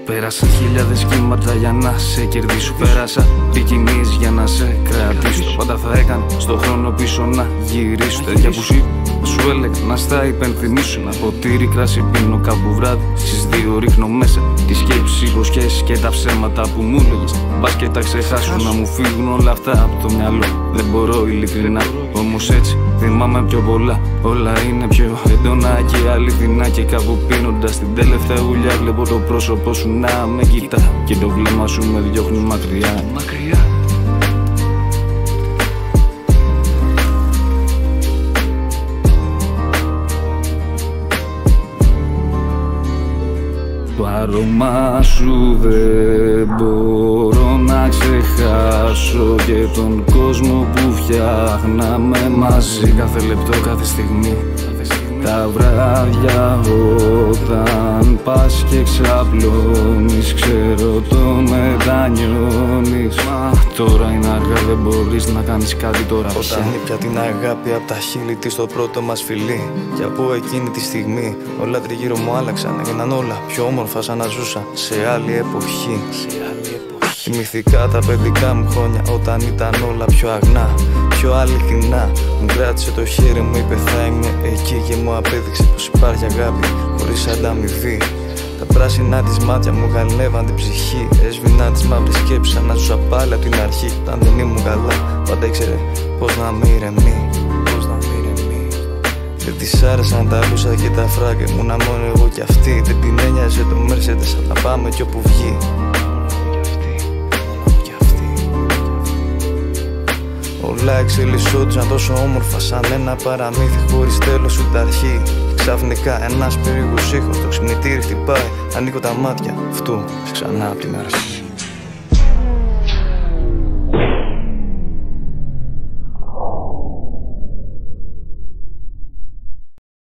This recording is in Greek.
Πέρασαν χιλιάδες κύματα για να σε κερδίσω. Πέρασα πικινείς για να σε κρατήσω. Πάντα θα έκανα στον χρόνο πίσω να γυρίσω. Τέτοια που σου έλεγα να στα υπενθυμίσω. Ένα ποτήρι κράσι πίνω κάπου βράδυ. Στις 2 ρίχνω μέσα τις σκέψεις, υποσχέσεις και τα ψέματα που μου έλεγες. Μπας και τα ξεχάσουν, να μου φύγουν όλα αυτά από το μυαλό. Δεν μπορώ ειλικρινά, όμως έτσι θυμάμαι πιο πολλά. Όλα είναι πιο έντονα και αληθινά. Και κάπου πίνοντας την τελευταία γουλιά βλέπω το πρόσωπό σου να με κοιτά. Και το βλέμμα σου με διώχνει μακριά. Το άρωμά σου δεν μπορώ να ξεχάσω. Και τον κόσμο που φτιάχναμε μαζί. Κάθε λεπτό, κάθε στιγμή. Τα βράδια όταν πας και ξαπλώνεις, ξέρω το μετανιώνεις. Μα τώρα είναι αργά, δεν μπορείς να κάνεις κάτι τώρα πια. Όταν ήπια την αγάπη απ' τα χείλη της στο πρώτο μας φιλί. Και από εκείνη τη στιγμή όλα τριγύρω μου άλλαξαν. Έγιναν όλα πιο όμορφα σαν να ζούσα σε άλλη εποχή. Θυμηθήκα τα παιδικά μου χρόνια όταν ήταν όλα πιο αγνά, πιο αληθινά. Μου κράτησε το χέρι μου, είπε θα είμαι εκεί. Και μου απέδειξε πως υπάρχει αγάπη χωρίς ανταμοιβή. Τα πράσινα της μάτια μου γαλεύαν την ψυχή. Έσβηνα τις μαύρες σκέψεις σαν να ζούσα πάλι απ' την αρχή. Όταν δεν ήμουν καλά πάντα ήξερε πως να με ηρεμεί. Δεν της άρεσαν τα λούσα και τα φράγκ. Ήμουνα μόνο εγώ κι αυτή. Δεν την ένοιαζε το Mercedes, θα πάμε κι όπου βγει. Όλα εξελισσόντουσαν τόσο όμορφα σαν ένα παραμύθι χωρίς τέλος ούτε αρχή. Ξαφνικά ένας περίεργος ήχος στο ξυπνητήρι χτυπάει. Ανοίγω τα μάτια αυτού ξανά απ' την αρχή.